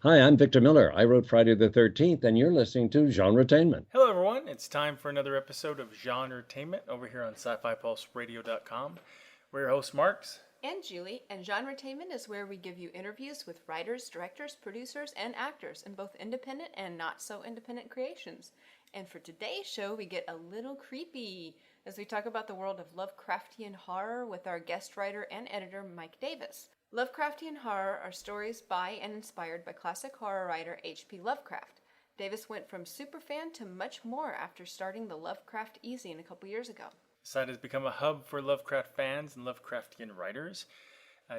Hi, I'm Victor Miller. I wrote Friday the 13th, and you're listening to GenreTainment. Hello, everyone. It's time for another episode of GenreTainment over here on SciFiPulseRadio.com. We're your hosts, Marx and Julie, and GenreTainment is where we give you interviews with writers, directors, producers, and actors in both independent and not-so-independent creations. And for today's show, we get a little creepy as we talk about the world of Lovecraftian horror with our guest writer and editor, Mike Davis. Lovecraftian horror are stories by and inspired by classic horror writer H.P. Lovecraft. Davis went from superfan to much more after starting the Lovecraft eZine a couple years ago. The site has become a hub for Lovecraft fans and Lovecraftian writers.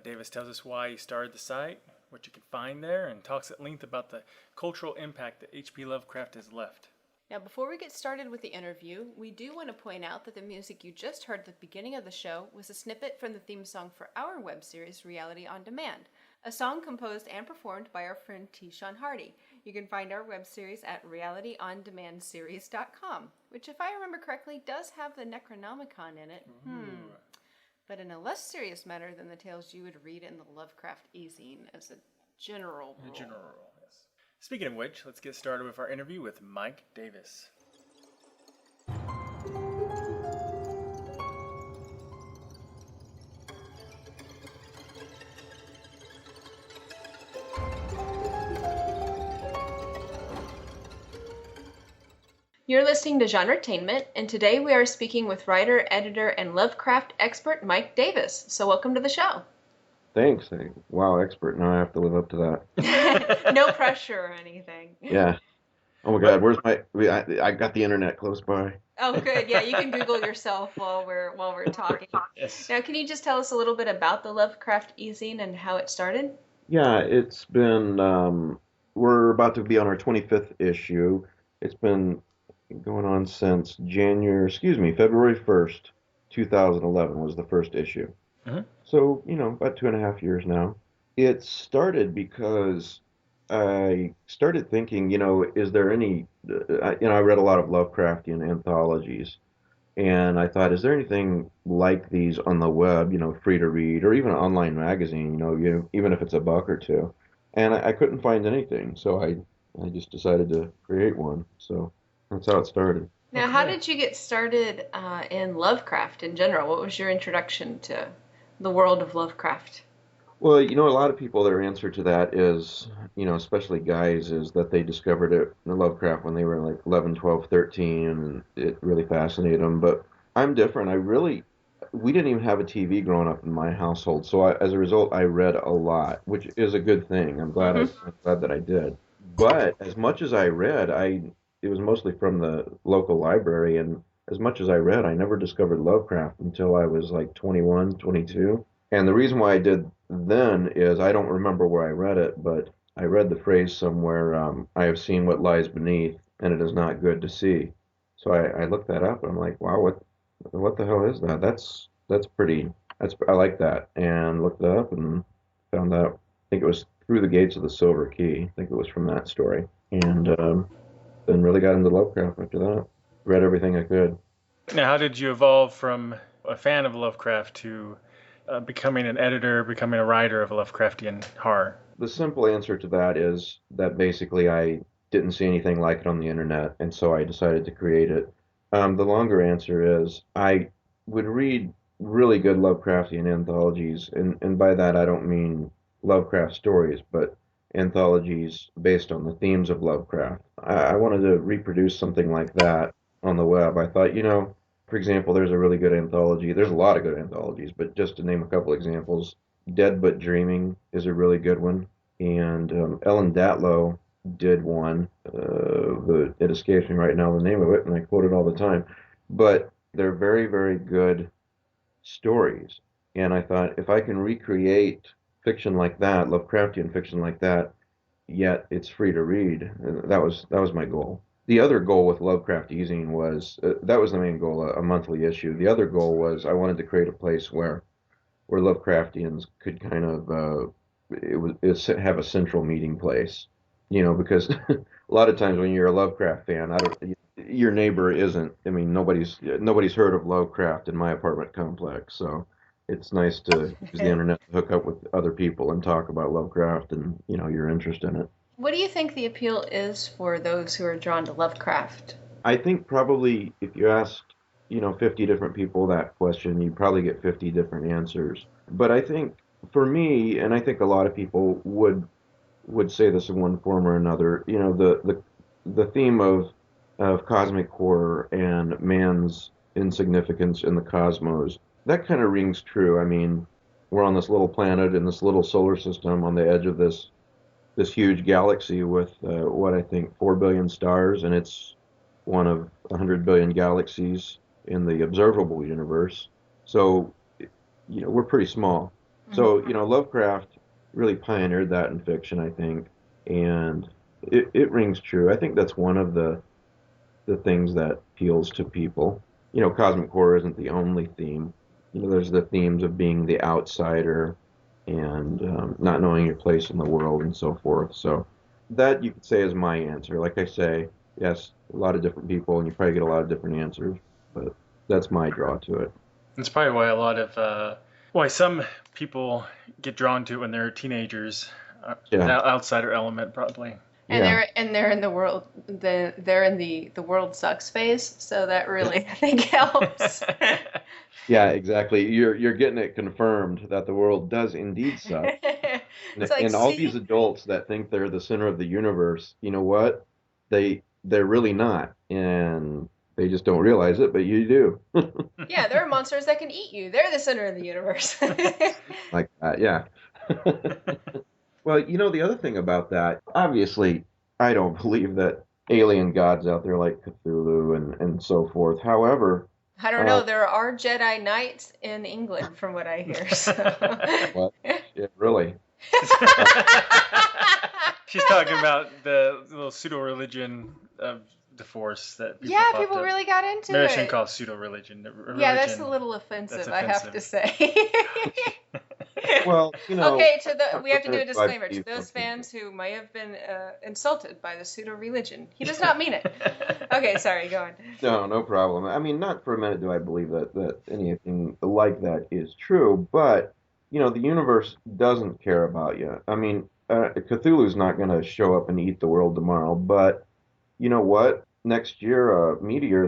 Davis tells us why he started the site, what you can find there, and talks at length about the cultural impact that H.P. Lovecraft has left. Now, before we get started with the interview, we do want to point out that the music you just heard at the beginning of the show was a snippet from the theme song for our web series, Reality on Demand, a song composed and performed by our friend T. Sean Hardy. You can find our web series at realityondemandseries.com, which, if I remember correctly, does have the Necronomicon in it. But in a less serious matter than the tales you would read in the Lovecraft eZine as a general rule. Yes. Speaking of which, let's get started with our interview with Mike Davis. You're listening to GenreTainment, and today we are speaking with writer, editor, and Lovecraft expert Mike Davis. So welcome to the show. Thanks. Wow, expert. Now I have to live up to that. No pressure or anything. Yeah. Oh my God, where's my? I got the internet close by. Oh, good. Yeah, you can Google yourself while we're talking. Yes. Now, can you just tell us a little bit about the Lovecraft eZine and how it started? Yeah, it's been. We're about to be on our 25th issue. It's been going on since February 1st, 2011 was the first issue. So, about 2.5 years now. It started because I started thinking, is there any, I read a lot of Lovecraftian anthologies, and I thought, is there anything like these on the web, free to read, or even an online magazine, even if it's a buck or two. And I couldn't find anything, so I just decided to create one. So that's how it started. Now, how did you get started in Lovecraft in general? What was your introduction to the world of Lovecraft? Well, a lot of people, their answer to that is, especially guys, is that they discovered it in Lovecraft when they were like 11, 12, 13, and it really fascinated them. But I'm different. We didn't even have a TV growing up in my household. So as a result, I read a lot, which is a good thing. I'm glad that I did. But as much as I read, it was mostly from the local library, and as much as I read, I never discovered Lovecraft until I was like 21, 22. And the reason why I did then is I don't remember where I read it, but I read the phrase somewhere, I have seen what lies beneath, and it is not good to see. So I looked that up, and I'm like, wow, what the hell is that? I like that, and looked it up and found out, I think it was Through the Gates of the Silver Key. I think it was from that story. And then really got into Lovecraft after that. Read everything I could. Now, how did you evolve from a fan of Lovecraft to becoming an editor, becoming a writer of Lovecraftian horror? The simple answer to that is that basically I didn't see anything like it on the internet, and so I decided to create it. The longer answer is I would read really good Lovecraftian anthologies, and by that I don't mean Lovecraft stories, but anthologies based on the themes of Lovecraft. I wanted to reproduce something like that on the web. I thought, for example, there's a really good anthology. There's a lot of good anthologies, but just to name a couple examples, Dead But Dreaming is a really good one. And Ellen Datlow did one. It escapes me right now the name of it, and I quote it all the time. But they're very, very good stories. And I thought, if I can recreate fiction like that, Lovecraftian fiction like that, yet it's free to read, that was my goal. The other goal with Lovecraft eZine was, that was the main goal, a monthly issue. The other goal was I wanted to create a place where Lovecraftians could kind of have a central meeting place, because a lot of times when you're a Lovecraft fan, your neighbor isn't. I mean, nobody's heard of Lovecraft in my apartment complex, so it's nice to use the internet to hook up with other people and talk about Lovecraft and your interest in it. What do you think the appeal is for those who are drawn to Lovecraft? I think probably if you asked, 50 different people that question, you'd probably get 50 different answers. But I think for me, and I think a lot of people would say this in one form or another, the theme of cosmic horror and man's insignificance in the cosmos, that kind of rings true. I mean, we're on this little planet in this little solar system on the edge of this huge galaxy with what I think 4 billion stars, and it's one of 100 billion galaxies in the observable universe. So, we're pretty small. So, Lovecraft really pioneered that in fiction, I think, and it rings true. I think that's one of the things that appeals to people. Cosmic horror isn't the only theme. There's the themes of being the outsider and not knowing your place in the world and so forth. So that you could say is my answer. Like I say, yes, a lot of different people, and you probably get a lot of different answers, but that's my draw to it. It's probably why a lot of why some people get drawn to it when they're teenagers. Yeah. The outsider element, probably. And they're in the world they're in the world sucks phase, so that really I think helps. Yeah, exactly. You're getting it confirmed that the world does indeed suck. It's like, And all these adults that think they're the center of the universe, you know what? They're really not, and they just don't realize it, but you do. yeah, there are monsters that can eat you. They're the center of the universe. Like that, yeah. Well, the other thing about that, obviously, I don't believe that alien gods out there like Cthulhu and so forth. However, I don't know. There are Jedi Knights in England, from what I hear. So. what? Yeah, really? She's talking about the little pseudo-religion of the Force that people really got into Maybe it. I shouldn't call it pseudo-religion. Yeah, that's a little offensive, I have to say. Well, okay, we have to do a disclaimer to those fans who may have been insulted by the pseudo-religion. He does not mean it. Okay, sorry, go on. No problem. I mean, not for a minute do I believe that anything like that is true, but the universe doesn't care about you. I mean, Cthulhu's not going to show up and eat the world tomorrow, but you know what? Next year, a meteor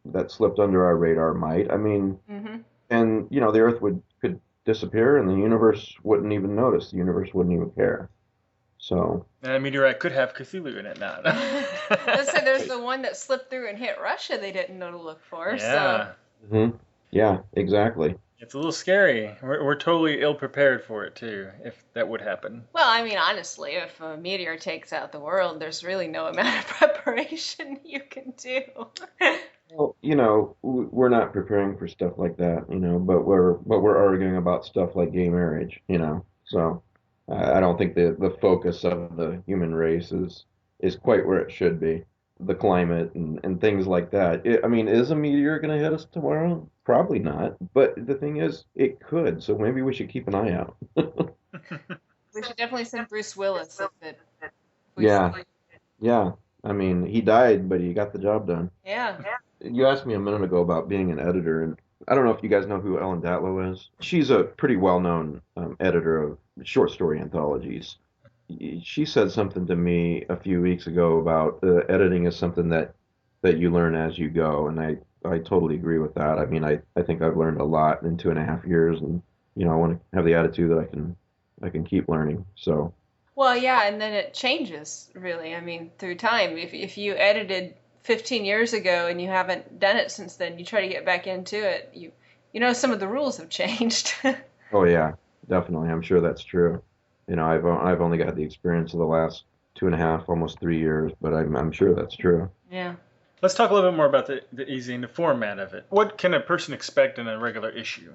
that slipped under our radar might. I mean, and the Earth could disappear, and the universe wouldn't even notice. The universe wouldn't even care. So. And a meteorite could have Cthulhu in it now. Let's say there's the one that slipped through and hit Russia. They didn't know to look for. Yeah. So. Yeah, exactly. It's a little scary. We're totally ill-prepared for it, too, if that would happen. Well, I mean, honestly, if a meteor takes out the world, there's really no amount of preparation you can do. Well, we're not preparing for stuff like that, but we're arguing about stuff like gay marriage, So I don't think the focus of the human race is quite where it should be. The climate and things like that. I mean, is a meteor going to hit us tomorrow? Probably not. But the thing is, it could. So maybe we should keep an eye out. We should definitely send Bruce Willis if it. Yeah. I mean, he died, but he got the job done. Yeah. You asked me a minute ago about being an editor, and I don't know if you guys know who Ellen Datlow is. She's a pretty well-known editor of short story anthologies. She said something to me a few weeks ago about editing is something that you learn as you go, and I totally agree with that. I mean, I think I've learned a lot in 2.5 years, and I want to have the attitude that I can keep learning. So. Well, yeah, and then it changes really. I mean, through time. If you edited 15 years ago and you haven't done it since then, you try to get back into it. Some of the rules have changed. Oh yeah, definitely. I'm sure that's true. I've only got the experience of the last 2.5, almost 3 years, but I'm sure that's true. Yeah. Let's talk a little bit more about the eZine, the format of it. What can a person expect in a regular issue?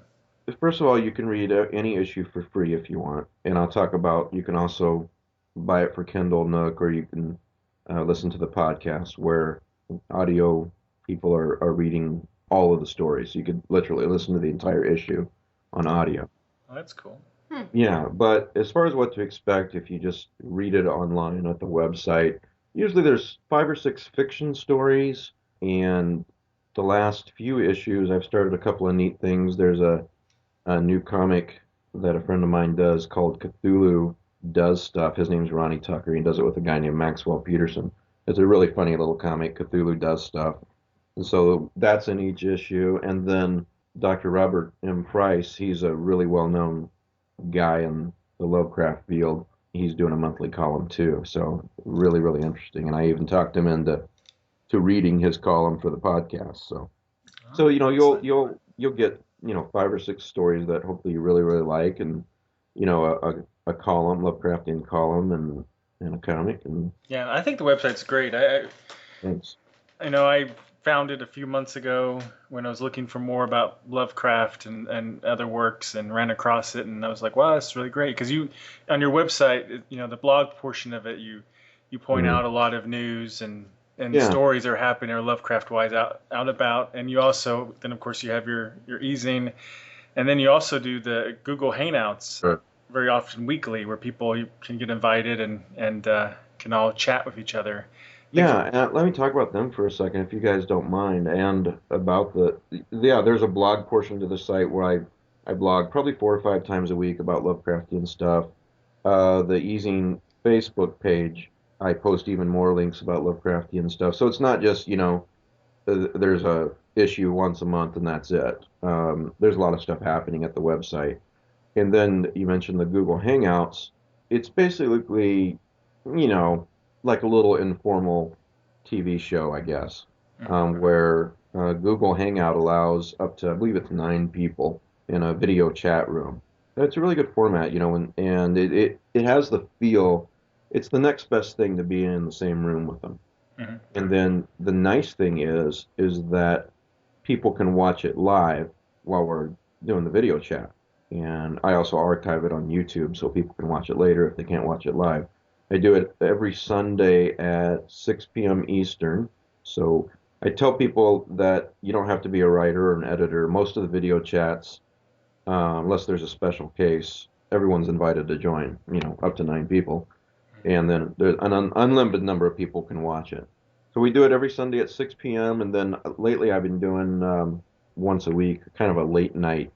First of all, you can read any issue for free if you want, and I'll talk about. You can also buy it for Kindle, Nook, or you can listen to the podcast where audio people are reading all of the stories. You could literally listen to the entire issue on audio. Oh, that's cool. Yeah, but as far as what to expect, if you just read it online at the website, usually there's 5 or 6 fiction stories, and the last few issues, I've started a couple of neat things. There's a new comic that a friend of mine does called Cthulhu does stuff. His name's Ronnie Tucker. He does it with a guy named Maxwell Peterson. It's a really funny little comic. Cthulhu does stuff. And so that's in each issue. And then Dr. Robert M. Price, he's a really well-known guy in the Lovecraft field. He's doing a monthly column too. So really, really interesting. And I even talked him into reading his column for the podcast. So you'll get 5 or 6 stories that hopefully you really, really like, and a column, Lovecraftian column, and a comic. And Yeah, I think the website's great. I thanks. I know I found it a few months ago when I was looking for more about Lovecraft and other works, and ran across it, and I was like, wow, that's really great. Because you, on your website, the blog portion of it, you point out a lot of news and Yeah. stories that are happening or Lovecraft-wise out about. And you also, then of course you have your eZine, and then you also do the Google Hangouts Right. very often weekly, where people can get invited and can all chat with each other. Yeah, let me talk about them for a second, if you guys don't mind, and about there's a blog portion to the site where I blog probably 4 or 5 times a week about Lovecraftian stuff. The eZine Facebook page, I post even more links about Lovecraftian stuff. So it's not just, there's a issue once a month and that's it. There's a lot of stuff happening at the website. And then you mentioned the Google Hangouts. It's basically, like a little informal TV show, I guess, where Google Hangout allows up to, I believe it's 9 people in a video chat room. It's a really good format, and it has the feel. It's the next best thing to be in the same room with them. Mm-hmm. And then the nice thing is that people can watch it live while we're doing the video chat. And I also archive it on YouTube so people can watch it later if they can't watch it live. I do it every Sunday at 6 p.m. Eastern. So I tell people that you don't have to be a writer or an editor. Most of the video chats, unless there's a special case, everyone's invited to join, up to 9 people. And then there's an unlimited number of people can watch it. So we do it every Sunday at 6 p.m. And then lately I've been doing once a week, kind of a late night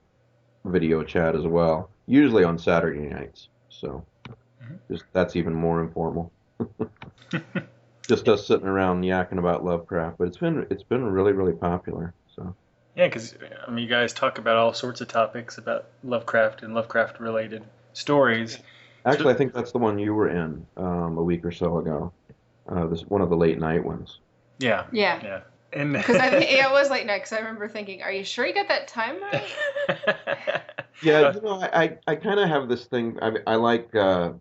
video chat as well, usually on Saturday nights. So that's even more informal. Just us sitting around yakking about Lovecraft, but it's been really, really popular. So Yeah, because you guys talk about all sorts of topics about Lovecraft and Lovecraft related stories. actually, I think that's the one you were in a week or so ago. This one of the late night ones. Yeah. Yeah. And Because I think it was late night. Because I remember thinking, "Are you sure you got that time right?" Yeah, I kind of have this thing. I like the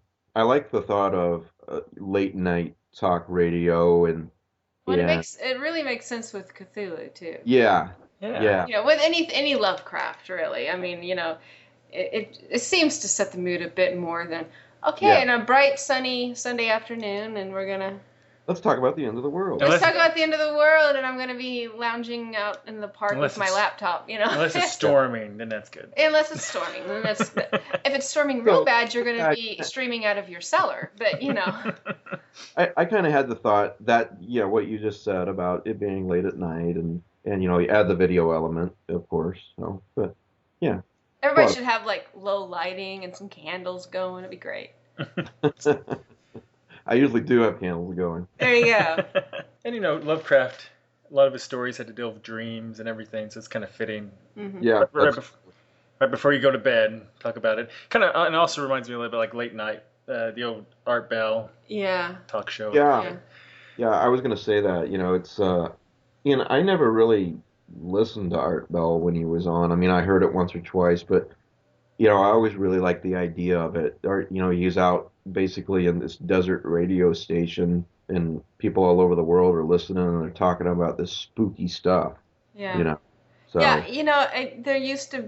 thought of late night talk radio and Well, yeah, it really makes sense with Cthulhu too. yeah, Yeah. yeah, With any Lovecraft, really. I mean, it seems to set the mood a bit more than okay, Yeah. and a bright sunny Sunday afternoon, and we're gonna Let's talk about the end of the world. Unless- let's talk about the end of the world, and I'm gonna be lounging out in the park Unless with my it's- laptop, Unless it's storming, then that's good. Unless it's storming. Then if it's storming real So, bad, you're going to be streaming out of your cellar. But, I kind of had the thought that what you just said about it being late at night and you add the video element, of course. So, but yeah, everybody Well- should have, like, low lighting and some candles going. It'd be great. I usually do have candles going. There you go. And Lovecraft, a lot of his stories had to deal with dreams and everything, so it's kind of fitting. Mhm. Yeah, Right before you go to bed, talk about it. Kind of, and also reminds me a little bit like late night, the old Art Bell Yeah. talk show. yeah. I was gonna say that. It's I never really listened to Art Bell when he was on. I mean, I heard it once or twice, but I always really liked the idea of it. Art, he's out basically in this desert radio station, and people all over the world are listening, and they're talking about this spooky stuff. Yeah. So Yeah, there you used to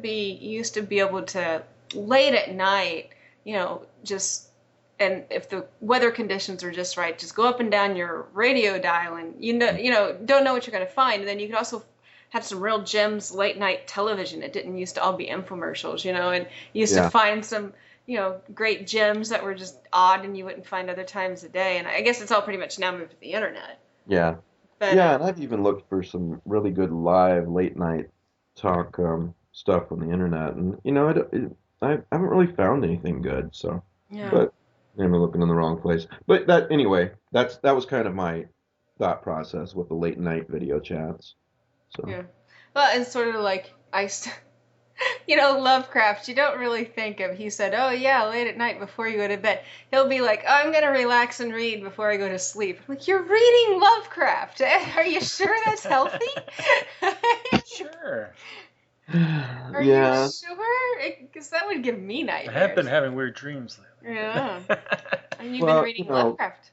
be able to, late at night, and if the weather conditions are just right, just go up and down your radio dial, and don't know what you're going to find. And then you could also have some real gems late night television. It didn't used to all be infomercials, and you used to find some, great gems that were just odd and you wouldn't find other times of day. And I guess it's all pretty much now moved to the internet. Yeah. But, Yeah, and I've even looked for some really good live late night talk stuff on the internet, and I haven't really found anything good. So, Yeah. but I'm looking in the wrong place. But that was kind of my thought process with the late night video chats. So Yeah. Well, it's sort of like you know, Lovecraft, you don't really think of, he said, oh yeah, late at night before you go to bed. He'll be like, oh, I'm going to relax and read before I go to sleep. I'm like, you're reading Lovecraft. Are you sure that's healthy? Sure. Are you yeah, sure? Because that would give me I have been nightmares. having weird dreams lately. Yeah. And you've been well, reading Lovecraft.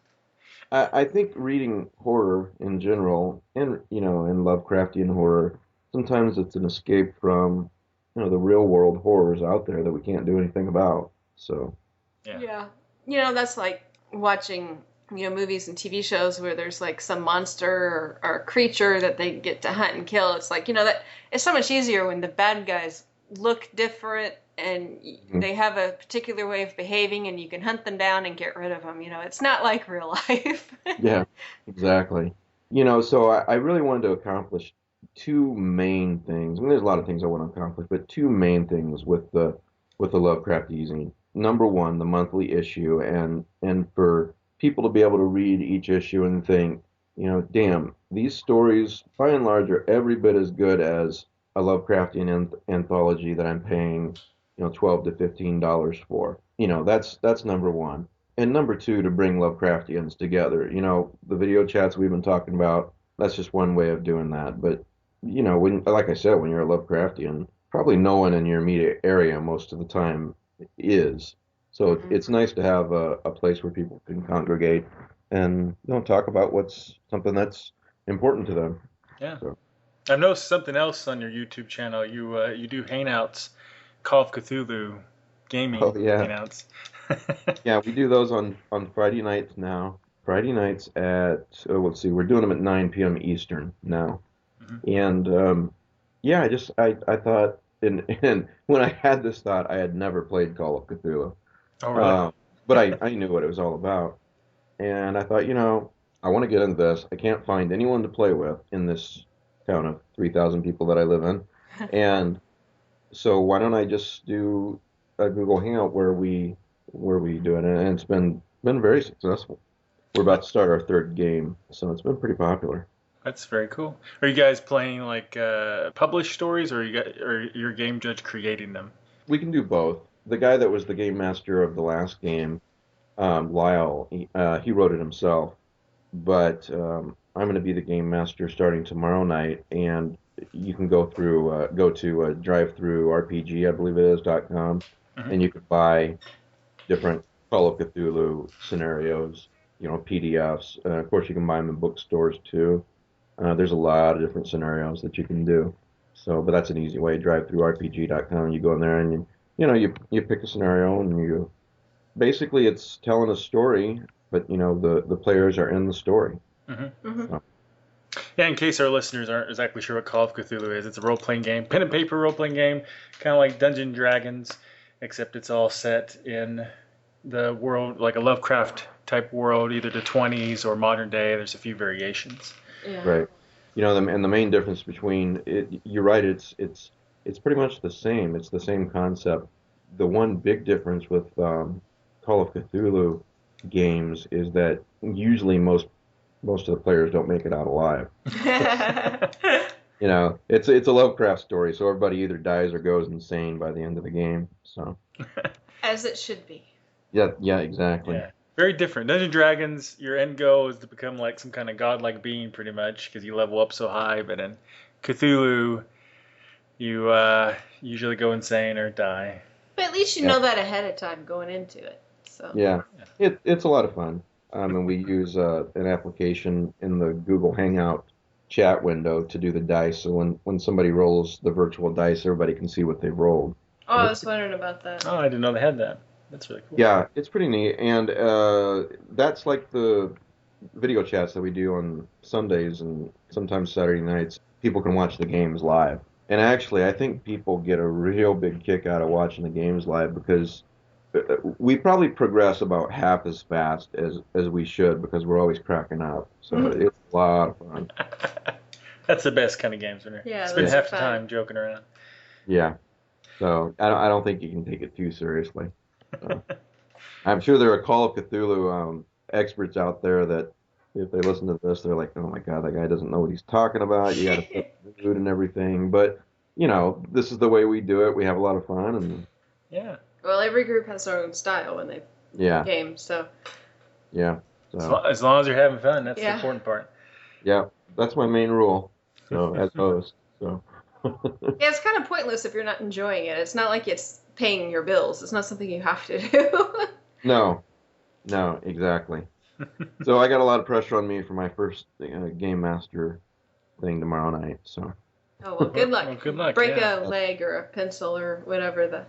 I think reading horror in general, and and Lovecraftian horror, sometimes it's an escape from, the real world horrors out there that we can't do anything about. So, Yeah. Yeah. You know, that's like watching, movies and TV shows where there's like some monster or creature that they get to hunt and kill. It's like, that it's so much easier when the bad guys look different and mhm. they have a particular way of behaving and you can hunt them down and get rid of them. It's not like real life. Yeah, exactly. So I really wanted to accomplish two main things. I mean, there's a lot of things I want to accomplish, but two main things with the Lovecraft eZine. Number one, the monthly issue, and for people to be able to read each issue and think, damn, these stories by and large are every bit as good as a Lovecraftian anthology that I'm paying, $12 to $15 for. That's number one. And number two, to bring Lovecraftians together. The video chats we've been talking about, that's just one way of doing that. But, like I said, when you're a Lovecraftian, probably no one in your immediate area most of the time is. So it's nice to have a place where people can congregate and, talk about what's something that's important to them. Yeah. So, I've noticed something else on your YouTube channel. You do hangouts, Call of Cthulhu gaming oh yeah. hangouts. Yeah, we do those on Friday nights now. Friday nights at, let's see, we're doing them at 9 p.m. Eastern now. Mhm. And yeah, I thought, and when I had this thought, I had never played Call of Cthulhu, Oh, really? uh, but I knew what it was all about, and I thought, I want to get into this. I can't find anyone to play with in this town of 3,000 people that I live in, and so why don't I just do a Google Hangout where we do it, and it's been very successful. We're about to start our third game, so it's been pretty popular. That's very cool. Are you guys playing like published stories, or your game judge creating them? We can do both. The guy that was the game master of the last game, Lyle, he wrote it himself. But I'm going to be the game master starting tomorrow night, and you can go to drive-through-rpg, I believe it is, .com, Hmm. and you can buy different Call of Cthulhu scenarios, PDFs. Of course, you can buy them in bookstores too. There's a lot of different scenarios that you can do. So, but that's an easy way. Drive-through-rpg.com. You go in there and you pick a scenario and you basically it's telling a story, but the players are in the story. Hmm. Hmm. So, Yeah, in case our listeners aren't exactly sure what Call of Cthulhu is, it's a role-playing game, pen and paper role-playing game, kind of like Dungeons and Dragons, except it's all set in the world, like a Lovecraft type world, either the 20s or modern day. There's a few variations. Yeah. right. And the main difference between it, you're right. It's pretty much the same. It's the same concept. The one big difference with Call of Cthulhu games is that usually most of the players don't make it out alive. It's a Lovecraft story, so everybody either dies or goes insane by the end of the game. So, As it should be. yeah, exactly. Yeah, very different. Dungeons and Dragons, your end goal is to become like some kind of godlike being, pretty much, because you level up so high. But in Cthulhu, you usually go insane or die. But at least you Yeah, know that ahead of time going into it. So. yeah. It's a lot of fun. And we use an application in the Google Hangout chat window to do the dice. So when somebody rolls the virtual dice, everybody can see what they've rolled. Oh, And I was wondering about that. Oh, I didn't know they had that. That's really cool. yeah, it's pretty neat. And that's like the video chats that we do on Sundays and sometimes Saturday nights. People can watch the games live. And actually, I think people get a real big kick out of watching the games live because we probably progress about half as fast as we should because we're always cracking up. So it's a lot of fun. That's the best kind of games when Yeah, you spend those are half the fun. time joking around. Yeah. So I don't think you can take it too seriously. So. I'm sure there are Call of Cthulhu experts out there that if they listen to this, they're like, "Oh my God, that guy doesn't know what he's talking about. You got to set the mood and everything." But this is the way we do it. We have a lot of fun, and Yeah. Well, every group has their own style when they yeah, game, so yeah. So As long as you're having fun, that's the yeah. important part. yeah, that's my main rule. So as host, so Yeah, it's kind of pointless if you're not enjoying it. It's not like it's paying your bills. It's not something you have to do. no, no, exactly. So I got a lot of pressure on me for my first game master thing tomorrow night. So Oh, well, good luck. Well, good luck. Break Yeah. a leg or a pencil or whatever the.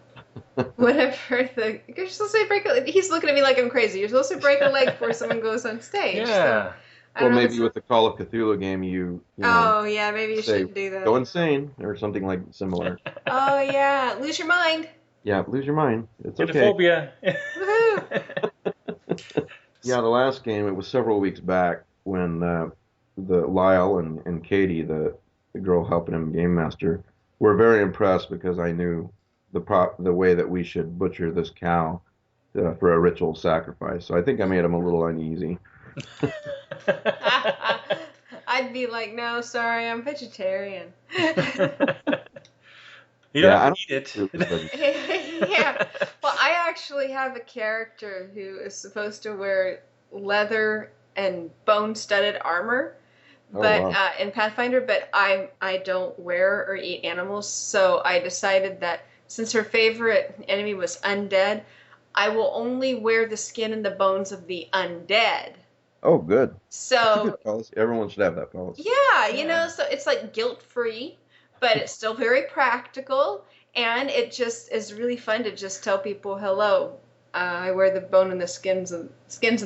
You're supposed to say break a leg. He's looking at me like I'm crazy. You're supposed to break a leg before someone goes on stage. So, Yeah. I well, don't know if maybe it's- with the Call of Cthulhu game, you know Oh, yeah, maybe you say shouldn't do that. go insane or something like similar. Oh, yeah, lose your mind. Yeah, lose your mind. It's Get a okay. phobia. Woohoo! Yeah, the last game, it was several weeks back when the Lyle and Katie, the girl helping him game master, were very impressed because I knew the way that we should butcher this cow for a ritual sacrifice. So I think I made him a little uneasy. I'd be like, no, sorry, I'm vegetarian. You don't Yeah, I have don't to eat think it was it. Yeah. Well, I actually have a character who is supposed to wear leather and bone-studded armor, Oh, but wow. in Pathfinder. But I don't wear or eat animals, so I decided that since her favorite enemy was undead, I will only wear the skin and the bones of the undead. Oh, good. That's a So good policy. Everyone should have that policy. yeah, Yeah. so it's like guilt-free, but it's still very practical, and it just is really fun to just tell people, hello, I wear the bone and the skins and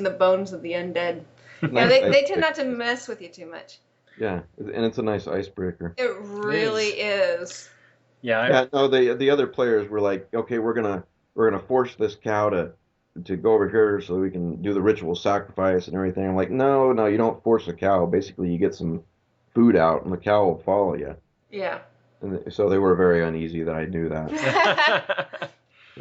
the bones of the undead. Nice They tend icebreaker. not to mess with you too much. Yeah, and it's a nice icebreaker. It really is. Yeah. Yeah, no, the other players were like, okay, we're gonna force this cow to go over here so we can do the ritual sacrifice and everything. I'm like, no, no, you don't force a cow. Basically, you get some food out, and the cow will follow you. Yeah. And so they were very uneasy that I knew that.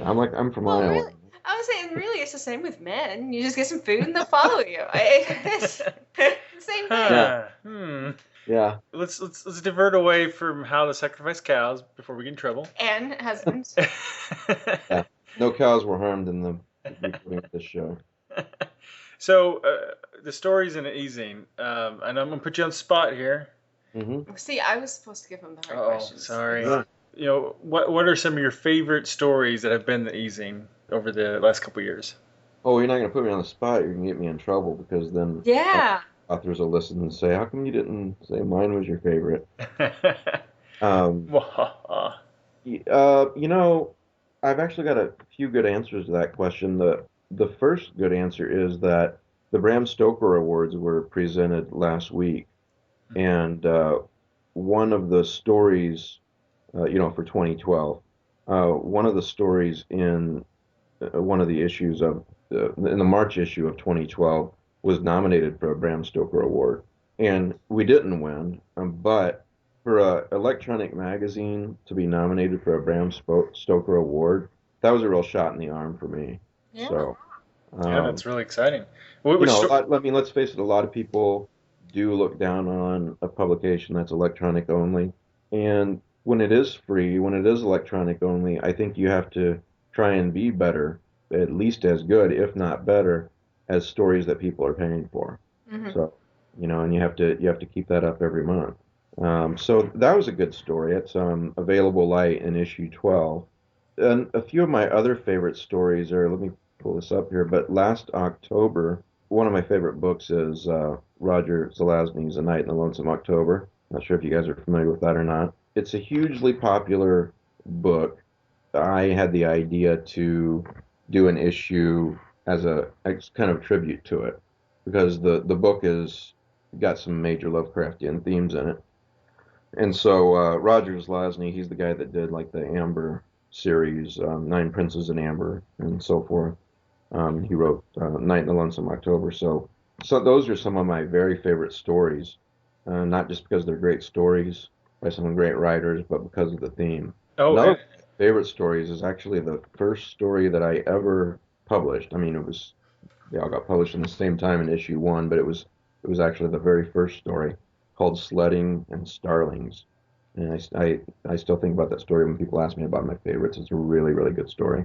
I'm like, I'm from Well, Iowa. really, I was saying, really, it's the same with men. You just get some food and they'll follow you. It's the same thing. Huh. Hmm. Yeah, Let's divert away from how to sacrifice cows before we get in trouble. And husbands. yeah. No cows were harmed in the recording of this show. So the stories in eZine, and I'm gonna put you on the spot here. Mm-hmm. See, I was supposed to give him the hard Oh, questions. sorry. Yeah. You know, what are some of your favorite stories that have been the eZine over the last couple years? Oh, you're not gonna put me on the spot. You're gonna get me in trouble because then Yeah. authors will listen and say, "How come you didn't say mine was your favorite?" Um, you know, I've actually got a few good answers to that question. The first good answer is that the Bram Stoker Awards were presented last week, and one of the stories, for 2012, one of the stories in one of the issues of in the March issue of 2012 was nominated for a Bram Stoker Award, and we didn't win, but for a electronic magazine to be nominated for a Bram Stoker Award, that was a real shot in the arm for me. Yeah. So, Yeah, that's really exciting. What, you which know, sto- I mean, let's face it, a lot of people do look down on a publication that's electronic only. And when it is free, when it is electronic only, I think you have to try and be better, at least as good, if not better, as stories that people are paying for. Mhm. So, and you have to keep that up every month. So that was a good story. It's available light in issue 12. And a few of my other favorite stories are, let me pull this up here, but last October, one of my favorite books is Roger Zelazny's A Night in the Lonesome October. Not sure if you guys are familiar with that or not. It's a hugely popular book. I had the idea to do an issue as kind of tribute to it because the book is got some major Lovecraftian themes in it. And so Roger Zelazny, he's the guy that did like the Amber series, Nine Princes in Amber, and so forth. He wrote Night in the Lonesome October. So those are some of my very favorite stories, not just because they're great stories by some great writers, but because of the theme. oh, Another and- of my favorite stories is actually the first story that I ever published. I mean, they all got published in the same time in issue 1, but it was actually the very first story called Sledding and Starlings. And I still think about that story when people ask me about my favorites. It's a really, really good story.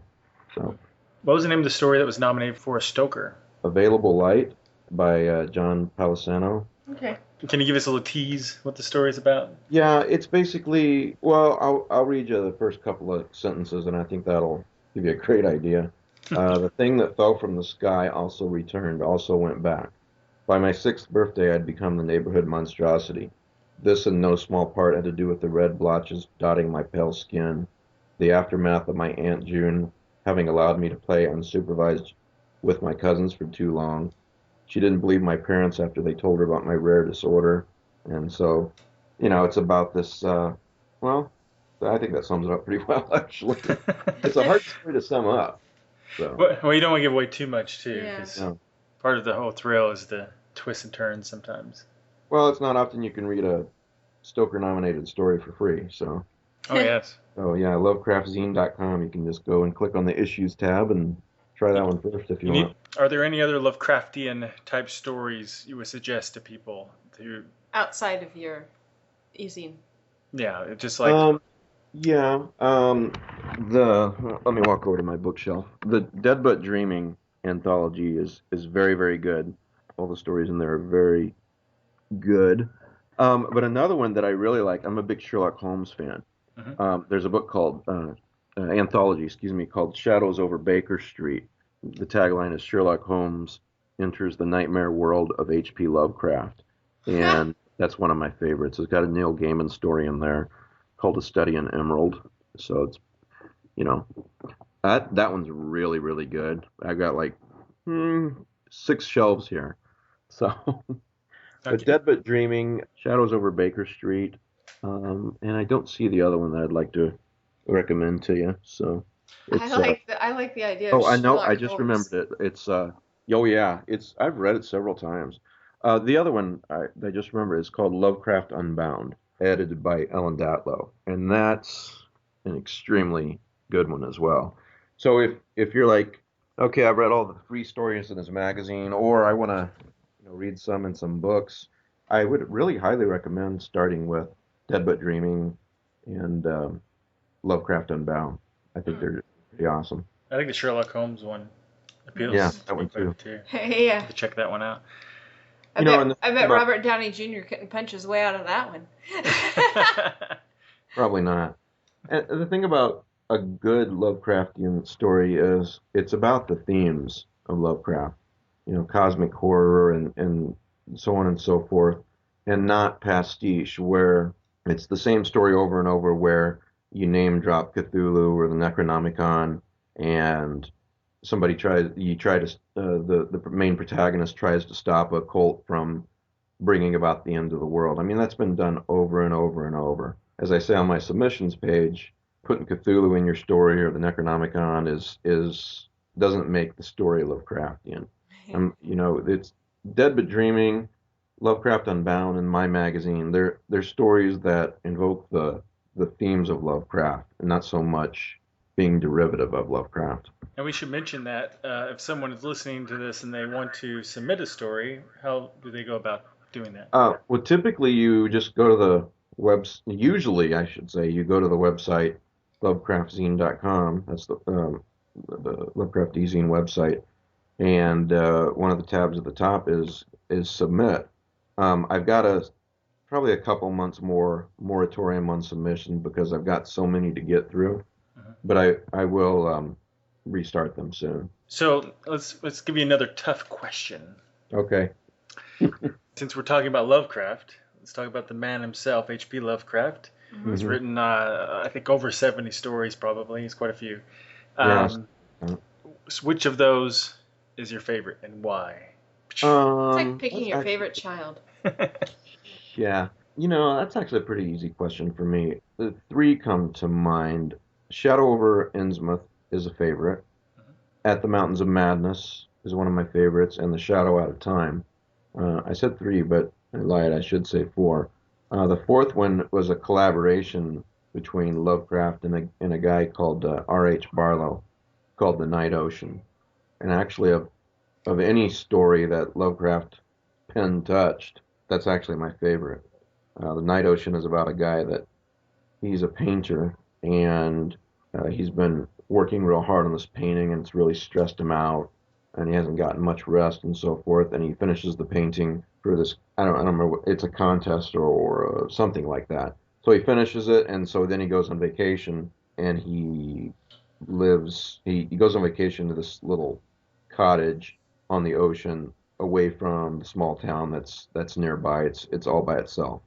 So, What was the name of the story that was nominated for a Stoker? Available Light by John Palisano. Okay. Can you give us a little tease what the story is about? Yeah, it's basically, well, I'll read you the first couple of sentences, and I think that'll give you a great idea. The thing that fell from the sky also returned, also went back. By my 6th birthday, I'd become the neighborhood monstrosity. This in no small part had to do with the red blotches dotting my pale skin, the aftermath of my Aunt June having allowed me to play unsupervised with my cousins for too long. She didn't believe my parents after they told her about my rare disorder. And so, it's about this, well, I think that sums it up pretty well, actually. It's a hard story to sum up. So, Well, you don't want to give away too much, too, Yeah. because no. part of the whole thrill is the twists and turns sometimes. Well, it's not often you can read a Stoker-nominated story for free. So, Oh, yes. yeah, LovecraftZine.com. You can just go and click on the Issues tab and try that one first if you want. Are there any other Lovecraftian type stories you would suggest to people? Outside of your eZine. Yeah, just like Let me walk over to my bookshelf. The Dead But Dreaming anthology is very, very good. All the stories in there are very good. But another one that I really like, I'm a big Sherlock Holmes fan. There's a book called anthology, called Shadows Over Baker Street. The tagline is Sherlock Holmes enters the nightmare world of H.P. Lovecraft, and that's one of my favorites. It's got a Neil Gaiman story in there called A Study in Emerald. So it's, that one's really, really good. I've got like 6 shelves here. So, but Dead But Dreaming, Shadows Over Baker Street, and I don't see the other one that I'd like to recommend to you. So, I like the idea. oh, of I know, I Sherlock just Holmes. remembered it. It's I've read it several times. The other one I just remember is called Lovecraft Unbound, edited by Ellen Datlow, and that's an extremely good one as well. So if you're like, okay, I've read all the free stories in this magazine, or I want to read some in some books, I would really highly recommend starting with Dead But Dreaming and Lovecraft Unbound. I think they're pretty awesome. I think the Sherlock Holmes one appeals. Yeah, to that one me too. Yeah. To check that one out. I bet Robert Downey Jr. couldn't punch his way out of that one. Probably not. And the thing about a good Lovecraftian story is it's about the themes of Lovecraft, cosmic horror and so on and so forth, and not pastiche where it's the same story over and over where you name drop Cthulhu or the Necronomicon and the main protagonist tries to stop a cult from bringing about the end of the world. I mean, that's been done over and over and over. As I say on my submissions page, putting Cthulhu in your story or the Necronomicon doesn't make the story Lovecraftian. It's Dead But Dreaming, Lovecraft Unbound, and my magazine. They're stories that invoke the themes of Lovecraft, and not so much being derivative of Lovecraft. And we should mention that if someone is listening to this and they want to submit a story, how do they go about doing that? Well, typically you just go to the usually I should say, you go to the website lovecraftzine.com. That's the Lovecraft eZine website, and one of the tabs at the top is submit. I've got probably a couple months more moratorium on submission because I've got so many to get through, but I will restart them soon. So let's give you another tough question. Okay. Since we're talking about Lovecraft, let's talk about the man himself, H.P. Lovecraft. He's written, I think, over 70 stories probably. He's quite a few. Yes. Which of those is your favorite and why? It's like picking your favorite child. Yeah. That's actually a pretty easy question for me. The 3 come to mind. Shadow over Innsmouth is a favorite. At the Mountains of Madness is one of my favorites, and The Shadow Out of Time. I said 3, but I lied. I should say 4. The 4th one was a collaboration between Lovecraft and a guy called R.H. Barlow called The Night Ocean. And actually, of any story that Lovecraft pen touched, that's actually my favorite. The Night Ocean is about a guy that he's a painter, and he's been working real hard on this painting, and it's really stressed him out, and he hasn't gotten much rest and so forth. And he finishes the painting for this. I don't remember. It's a contest or something like that. So he finishes it, and so then he goes on vacation, and he lives. He goes on vacation to this little cottage on the ocean, away from the small town that's nearby. It's all by itself,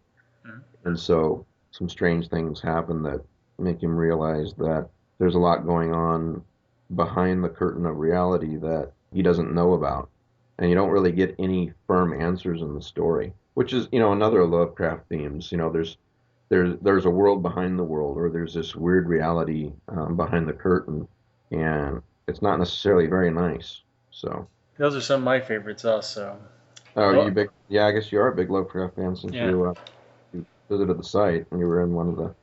and so some strange things happen that make him realize that there's a lot going on behind the curtain of reality that he doesn't know about. And you don't really get any firm answers in the story, which is, another Lovecraft themes. There's a world behind the world, or there's this weird reality behind the curtain, and it's not necessarily very nice. So Those are some of my favorites also. oh, you big? Yeah, I guess you are a big Lovecraft fan since Yeah. you visited the site and you were in one of the.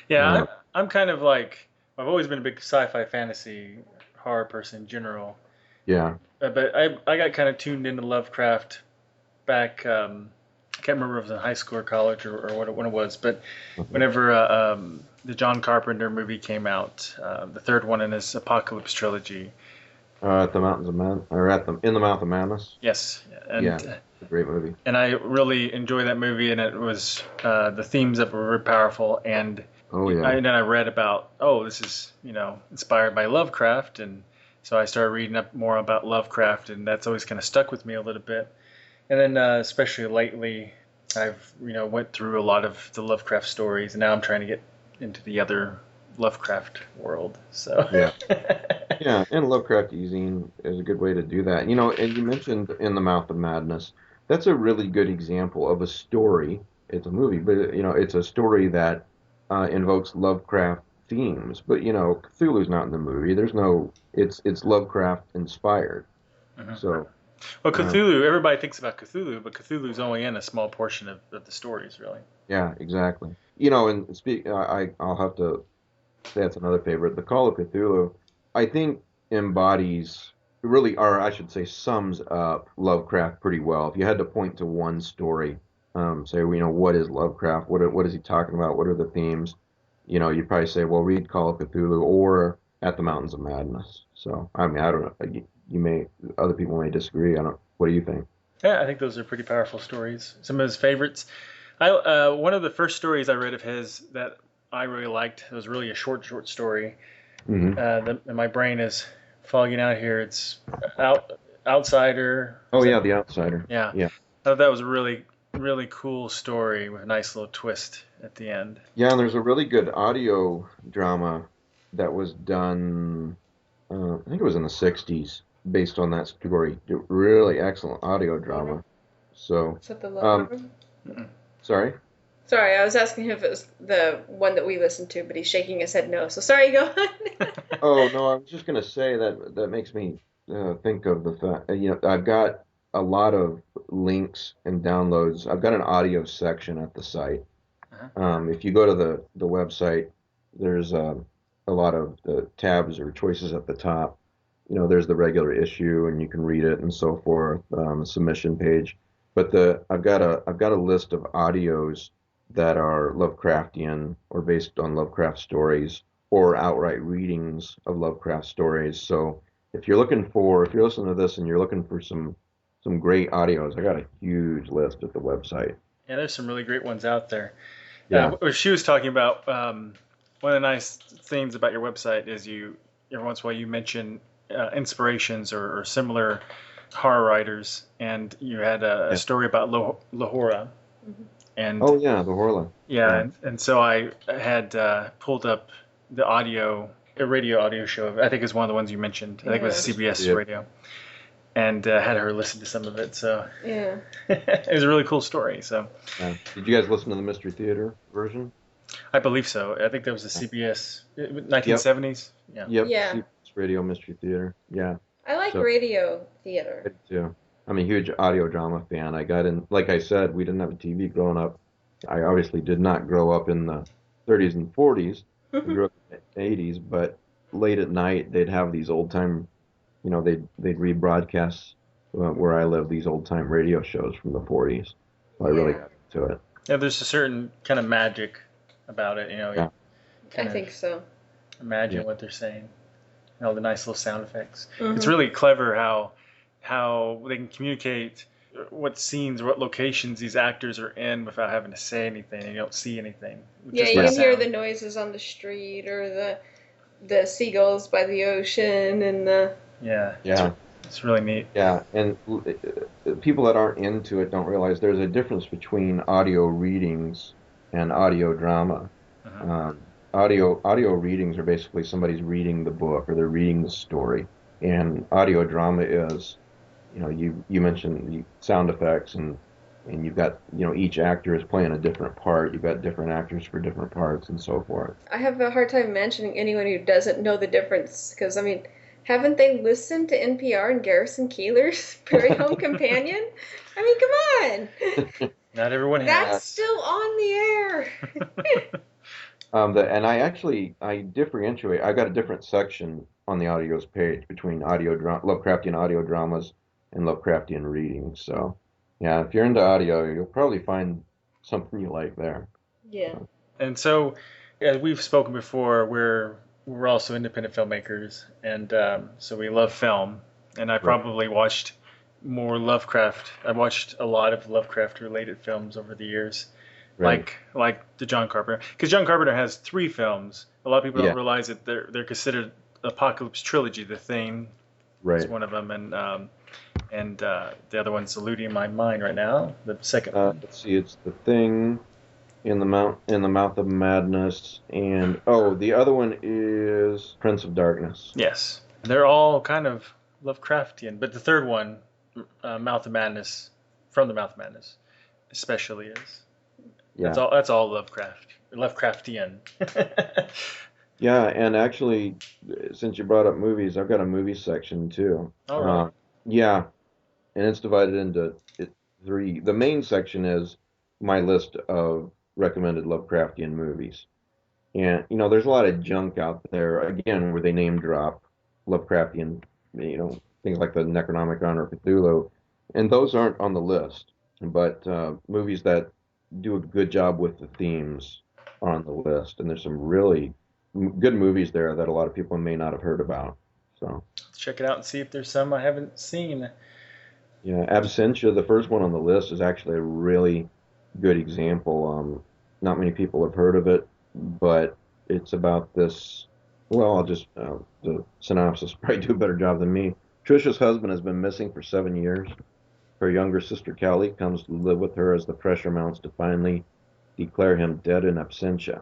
Yeah, Uh, I'm kind of like, I've always been a big sci-fi fantasy horror person in general. yeah. But I got kind of tuned into Lovecraft back, I can't remember if it was in high school or college or when it was, but whenever the John Carpenter movie came out, the third one in his Apocalypse trilogy. At the Mountains of Man, or in the Mouth of Madness. Yes, and Yeah, it's a great movie. and I really enjoyed that movie, and it was the themes of it were very powerful, and Oh yeah. and then I read about, this is, inspired by Lovecraft, and so I started reading up more about Lovecraft, and that's always kind of stuck with me a little bit. And then especially lately, I've went through a lot of the Lovecraft stories, and now I'm trying to get into the other Lovecraft world. So Yeah. Yeah, and Lovecraft eZine is a good way to do that. And you mentioned In the Mouth of Madness. That's a really good example of a story. It's a movie, but it's a story that invokes Lovecraft themes. But Cthulhu's not in the movie. There's no. It's Lovecraft inspired. So. Well, Cthulhu, everybody thinks about Cthulhu, but Cthulhu's only in a small portion of the stories, really. Yeah, exactly. And I'll have to say that's another favorite. The Call of Cthulhu, I think, embodies really, or I should say, sums up Lovecraft pretty well. If you had to point to one story, say, what is Lovecraft? What is he talking about? What are the themes? You'd probably say, well, read Call of Cthulhu or At the Mountains of Madness. So, I mean, I don't know. Other people may disagree. What do you think? Yeah, I think those are pretty powerful stories. Some of his favorites. One of the first stories I read of his that I really liked, it was really a short story. And my brain is fogging out here. It's Outsider. Oh, yeah, The Outsider. Yeah. Yeah. I thought that was a really, really cool story with a nice little twist at the end. Yeah, and there's a really good audio drama that was done, I think it was in the 60s, based on that story. Really excellent audio drama. So, Is that the love sorry? Sorry, I was asking him if it was the one that we listened to, but he's shaking his head no. So sorry, go on. Oh, no, I was just going to say that makes me think of the fact, I've got a lot of links and downloads. I've got an audio section at the site. If you go to the website, there's a lot of the tabs or choices at the top. There's the regular issue, and you can read it and so forth. The submission page, but I've got a list of audios that are Lovecraftian or based on Lovecraft stories or outright readings of Lovecraft stories. So if you're listening to this and you're looking for some great audios, I got a huge list at the website. Yeah, there's some really great ones out there. Yeah. She was talking about one of the nice things about your website is every once in a while you mention inspirations or similar horror writers, and you had a story about Lahora. And Oh yeah, the Horla. yeah, and so I had pulled up a radio audio show. I think it was one of the ones you mentioned. I think it was CBS radio, and had her listen to some of it. So Yeah. it was a really cool story. So Did you guys listen to the Mystery Theater version? I believe so. I think that was the CBS 1970s. Yeah. Yep. Yeah. CBS Radio Mystery Theater. Yeah. I like So- radio I theater. do too. I'm a huge audio drama fan. I got in, like I said, we didn't have a TV growing up. I obviously did not grow up in the 30s and 40s. I grew up in the 80s, but late at night they'd have these old time, they'd rebroadcast where I live these old time radio shows from the 40s. So I really Yeah. got into it. Yeah, there's a certain kind of magic about it, you know. Yeah. You kind I of think so. imagine Yeah. what they're saying. All the nice little sound effects. It's Mhm. really clever how they can communicate what scenes, what locations these actors are in without having to say anything. You don't see anything. Yeah, Just you by can hear sound. the noises on the street or the seagulls by the ocean and the Yeah, Yeah. it's really neat. Yeah, and people that aren't into it don't realize there's a difference between audio readings and audio drama. Mhm. Audio readings are basically somebody's reading the book or they're reading the story, and audio drama is, you mentioned the sound effects and you've got, each actor is playing a different part. You've got different actors for different parts and so forth. I have a hard time mentioning anyone who doesn't know the difference because, I mean, haven't they listened to NPR and Garrison Keillor's Prairie Home Companion? I mean, come on. Not everyone That's has. still on the air. And I differentiate. I got a different section on the audios page between Lovecraftian audio dramas and Lovecraftian readings. So, yeah, if you're into audio, you'll probably find something you like there. Yeah. And so, as we've spoken before, we're also independent filmmakers, and so we love film. And I probably watched more Lovecraft. I watched a lot of Lovecraft-related films over the years, Right. like the John Carpenter, because John Carpenter has 3 films. A lot of people Yeah. don't realize that they're considered Apocalypse trilogy. The Thing is Right. one of them, and the other one's eluding my mind right now. The second one. Let's see. It's The Thing, in the Mouth of Madness, and the other one is Prince of Darkness. Yes, they're all kind of Lovecraftian, but the third one, Mouth of Madness, from the Mouth of Madness, especially is. Yeah. That's all Lovecraftian. Yeah, and actually, since you brought up movies, I've got a movie section too. All right. Yeah, and it's divided into 3. The main section is my list of recommended Lovecraftian movies. And, there's a lot of junk out there, again, where they name drop Lovecraftian, things like the Necronomicon or Cthulhu, and those aren't on the list. But movies that do a good job with the themes are on the list, and there's some really good movies there that a lot of people may not have heard about. So, Let's check it out and see if there's some I haven't seen. yeah, Absentia, the first one on the list, is actually a really good example. Not many people have heard of it, but it's about this. Well, I'll just the synopsis probably do a better job than me. Trisha's husband has been missing for 7 years. Her younger sister Callie comes to live with her as the pressure mounts to finally declare him dead in absentia.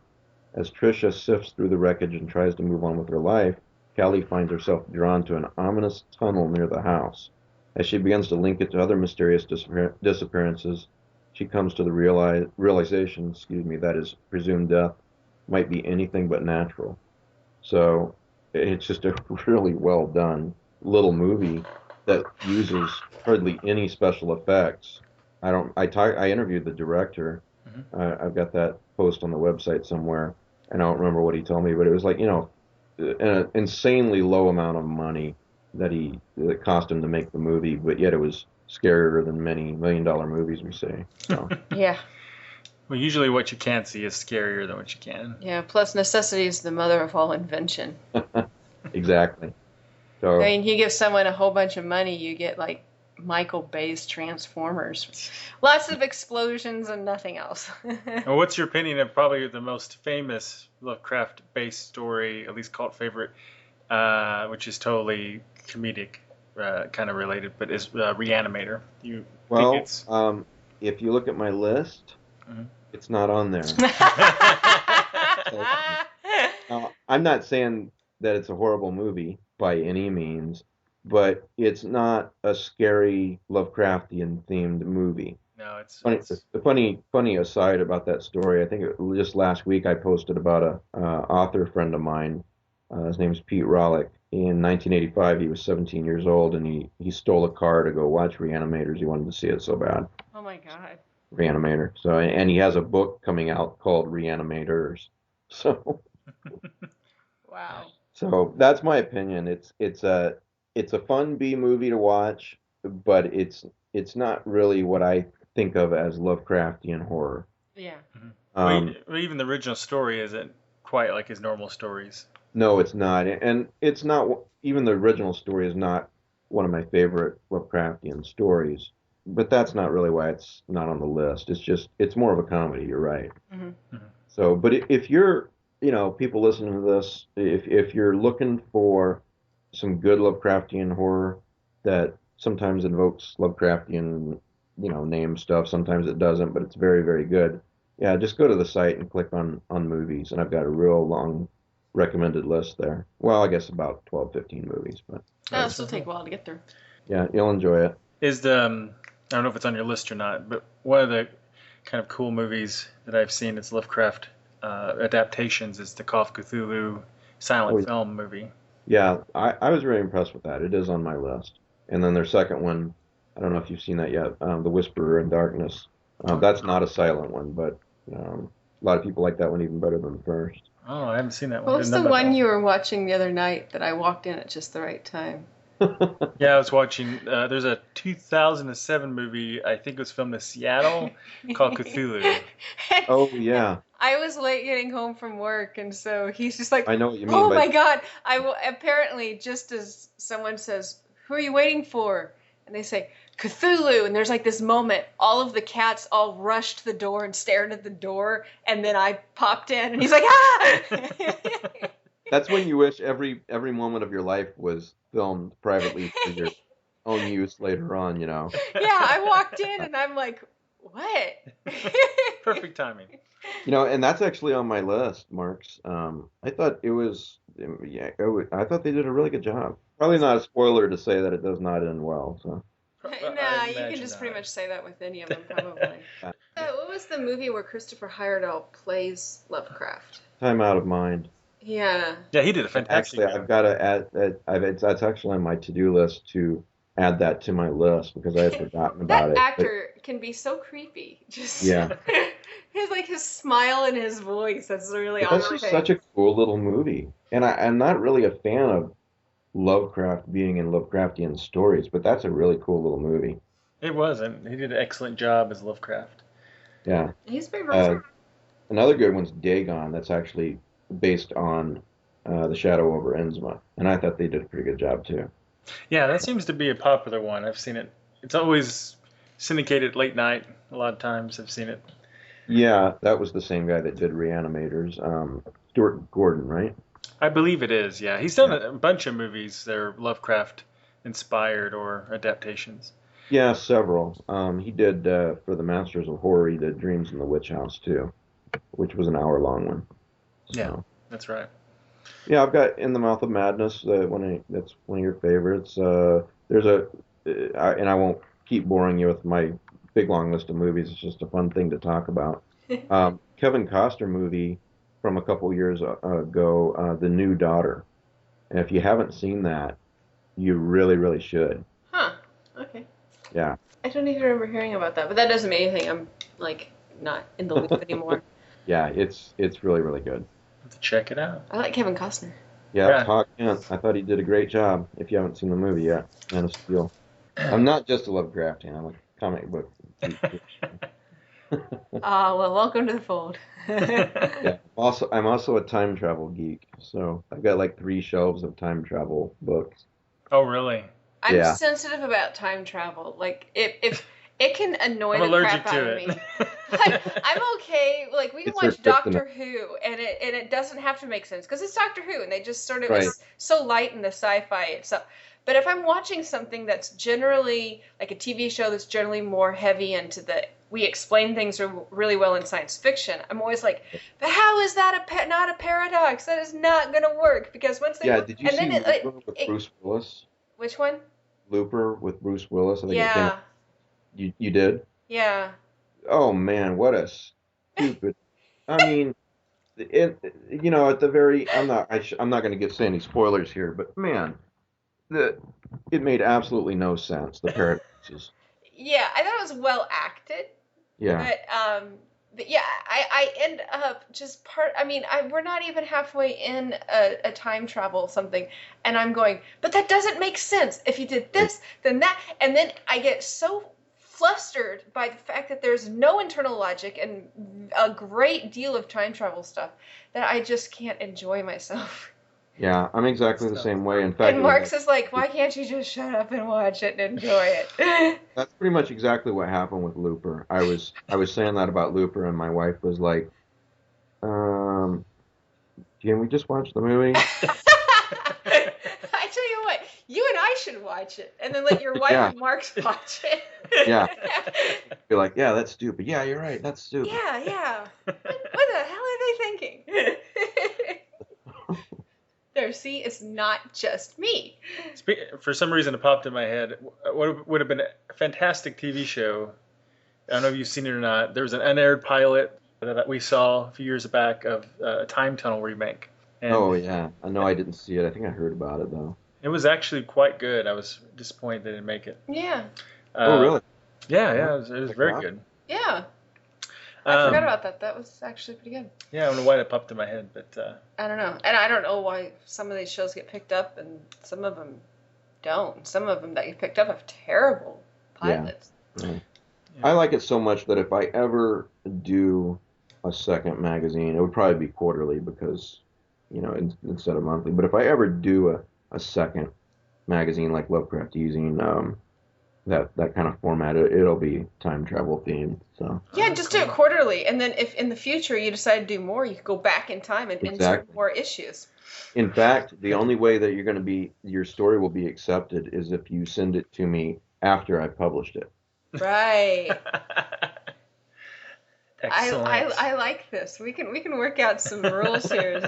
As Trisha sifts through the wreckage and tries to move on with her life, Callie finds herself drawn to an ominous tunnel near the house. As she begins to link it to other mysterious disappearances, she comes to the realization, that his presumed death might be anything but natural. So it's just a really well done little movie that uses hardly any special effects. I interviewed the director. I've got that post on the website somewhere, and I don't remember what he told me, but it was like, an insanely low amount of money that it cost him to make the movie, but yet it was scarier than many $1 million movies we see. So. Yeah. Well, usually what you can't see is scarier than what you can. Yeah. Plus, necessity is the mother of all invention. Exactly. So, I mean, you give someone a whole bunch of money, you get like Michael Bay's Transformers. Lots of explosions and nothing else. Well, what's your opinion of probably the most famous Lovecraft-based story, at least cult favorite, which is totally comedic, kind of related, but is Reanimator? You think it's... if you look at my list, it's not on there. Now, I'm not saying that it's a horrible movie by any means, but it's not a scary Lovecraftian themed movie. No, it's funny aside about that story. I think just last week I posted about a author friend of mine. His name is Pete Rollick. In 1985, he was 17 years old, and he stole a car to go watch Reanimators. He wanted to see it so bad. Oh my God. Reanimator. So, and he has a book coming out called Reanimators. So. Wow. So that's my opinion. It's it's a fun B movie to watch, but it's not really what I think of as Lovecraftian horror. Yeah. Well, even the original story isn't quite like his normal stories. No, it's not, and it's not even the original story is not one of my favorite Lovecraftian stories. But that's not really why it's not on the list. It's more of a comedy. You're right. Mm-hmm. So, but if you're, people listening to this, if you're looking for some good Lovecraftian horror that sometimes invokes Lovecraftian, name stuff, sometimes it doesn't, but it's very, very good. Yeah, just go to the site and click on movies, and I've got a real long recommended list there. Well, I guess about 12, 15 movies, but It'll still take a while to get through. yeah, you'll enjoy it. Is the I don't know if it's on your list or not, but one of the kind of cool movies that I've seen that's Lovecraft adaptations is the Call of Cthulhu silent film movie. Yeah, I was really impressed with that. It is on my list. And then their second one, I don't know if you've seen that yet, The Whisperer in Darkness. That's not a silent one, but a lot of people like that one even better than the first. Oh, I haven't seen that one. What was the one you were watching the other night that I walked in at just the right time? Yeah, I was watching, there's a 2007 movie, I think it was filmed in Seattle, called Cthulhu. Oh, yeah. I was late getting home from work, and so he's just like, I know what you mean. oh my God. Apparently, just as someone says, who are you waiting for? And they say, Cthulhu. And there's like this moment, all of the cats all rushed to the door and stared at the door, and then I popped in, and he's like, ah! That's when you wish every moment of your life was filmed privately for your own use later on, Yeah, I walked in, and I'm like, what? Perfect timing. And that's actually on my list, Marks. I thought it was, yeah, I thought they did a really good job. Probably not a spoiler to say that it does not end well. So. Nah, you can just pretty much say that with any of them, probably. What was the movie where Christopher Heyerdahl plays Lovecraft? Time Out of Mind. Yeah. Yeah, he did a fantastic Actually, job. I've got to add. That's actually on my to-do list to add that to my list because I had forgotten about it. That actor can be so creepy. Just yeah. his smile and his voice. That's really But that's just such a cool little movie, and I'm not really a fan of Lovecraft being in Lovecraftian stories, but that's a really cool little movie. It was, and he did an excellent job as Lovecraft. Yeah. He's very versatile. Another good one's Dagon. That's actually based on The Shadow over Innsmouth, and I thought they did a pretty good job too. Yeah, that seems to be a popular one. I've seen it. It's always syndicated late night. A lot of times I've seen it. Yeah, that was the same guy that did Reanimators. Stuart Gordon, right? I believe it is, yeah. He's done a bunch of movies that are Lovecraft-inspired or adaptations. Yeah, several. He did, for the Masters of Horror, he did Dreams in the Witch House, too, which was an hour-long one. So. Yeah, that's right. Yeah, I've got In the Mouth of Madness, that's one of your favorites. And I won't keep boring you with my big, long list of movies. It's just a fun thing to talk about. Kevin Costner movie from a couple years ago, The New Daughter. And if you haven't seen that, you really, really should. Huh. Okay. Yeah. I don't even remember hearing about that, but that doesn't mean anything. I'm like not in the loop anymore. Yeah, it's really, really good. Let's check it out. I like Kevin Costner. Yeah, Hawk Kent. I thought he did a great job. If you haven't seen the movie yet, Man of Steel. I'm not just a Lovecraftian. I'm a comic book. Well, welcome to the fold. Yeah. I'm also a time travel geek. So I've got like 3 shelves of time travel books. Oh, really? I'm Yeah. sensitive about time travel. Like, if it can annoy I'm the allergic crap out to of it. me. Like, I'm okay. Like, we can It's their watch Doctor kryptonite. Who, and it doesn't have to make sense because it's Doctor Who, and they just sort of Right. it's so light in the sci-fi itself. But if I'm watching something that's generally like a TV show that's generally more heavy into we explain things really well in science fiction, I'm always like, but how is that not a paradox? That is not going to work because once they Yeah, did you and see then Looper with Bruce Willis? Which one? Looper with Bruce Willis? I think it came Yeah, out. You did? yeah. Oh man, what a stupid. I mean, at the very, I'm not going to say any spoilers here, but man, it made absolutely no sense. The paradoxes. Yeah, I thought it was well acted. Yeah. But but yeah, I end up just we're not even halfway in a time travel something, and I'm going, but that doesn't make sense. If you did this, then that, and then I get so flustered by the fact that there's no internal logic and a great deal of time travel stuff that I just can't enjoy myself. Yeah, I'm exactly the same way. In fact, And Marx is like, why can't you just shut up and watch it and enjoy it? that's pretty much exactly what happened with Looper. I was saying that about Looper, and my wife was like, can we just watch the movie? I tell you what, you and I should watch it, and then let your wife Yeah. and Marx watch it. Yeah. Be like, yeah, that's stupid. Yeah, you're right. That's stupid. Yeah. What the hell are they thinking? There, see, it's not just me. For some reason, it popped in my head. What would have been a fantastic TV show? I don't know if you've seen it or not. There was an unaired pilot that we saw a few years back of a time tunnel remake. And Oh yeah. I know I didn't see it. I think I heard about it though. it was actually quite good. I was disappointed they didn't make it. Yeah. Oh really? Yeah, it was Check it very out. good. Yeah. I Um, forgot about that. That was actually pretty good. Yeah, I don't know why that popped in my head, but I don't know. And I don't know why some of these shows get picked up and some of them don't. Some of them that get picked up have terrible Yeah. pilots. Yeah. I like it so much that if I ever do a second magazine, it would probably be quarterly because, instead of monthly. But if I ever do a second magazine like Lovecraft eZine, that kind of format, it'll be time travel themed. So Yeah, just do it quarterly. And then if in the future you decide to do more, you can go back in time and insert Exactly. more issues. in fact, the only way that your story will be accepted is if you send it to me after I published it. Right. excellent. I like this. We can work out some rules here.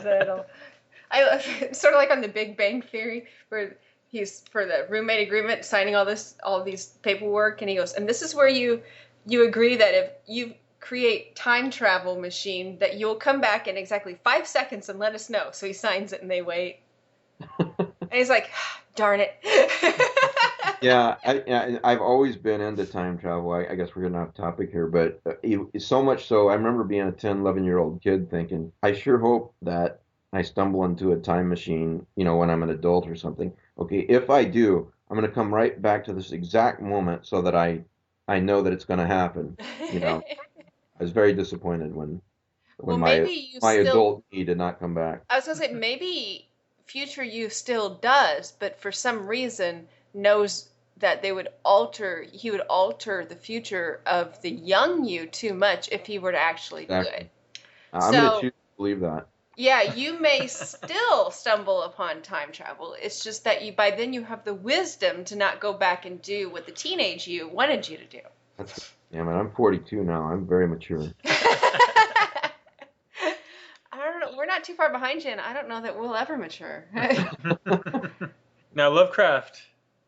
It's sort of like on the Big Bang Theory, where he's for the roommate agreement signing all these paperwork, and he goes, and this is where you agree that if you create time travel machine, that you'll come back in exactly 5 seconds and let us know. So he signs it, and they wait, and he's like, darn it. Yeah, I've always been into time travel. I guess we're getting off topic here, but so much so, I remember being a 10, 11-year-old kid thinking, I sure hope that I stumble into a time machine, when I'm an adult or something. Okay, if I do, I'm going to come right back to this exact moment so that I know that it's going to happen. I was very disappointed when Well, my maybe you my still. adult me did not come back. I was gonna say maybe future you still does, but for some reason knows that he would alter the future of the young you too much if he were to actually do Exactly. it. I'm going to So choose to believe that. yeah, you may still stumble upon time travel. It's just that by then you have the wisdom to not go back and do what the teenage you wanted you to do. Yeah, man, I'm 42 now. I'm very mature. I don't know. We're not too far behind you, and I don't know that we'll ever mature. Now, Lovecraft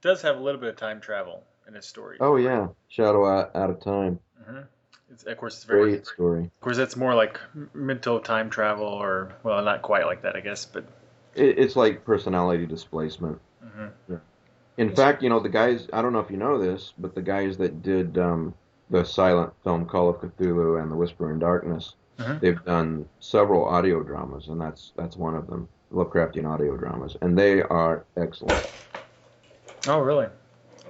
does have a little bit of time travel in his story. Oh yeah, Shadow Out of Time. Hmm. Of course, it's very. Great story. Of course, that's more like mental time travel, or well, not quite like that, I guess, but. It's like personality displacement. Hmm. Yeah. In fact, the guys, I don't know if you know this, but the guys that did the silent film Call of Cthulhu and The Whisper in Darkness, they've done several audio dramas, and that's one of them, Lovecraftian audio dramas, and they are excellent. Oh, really?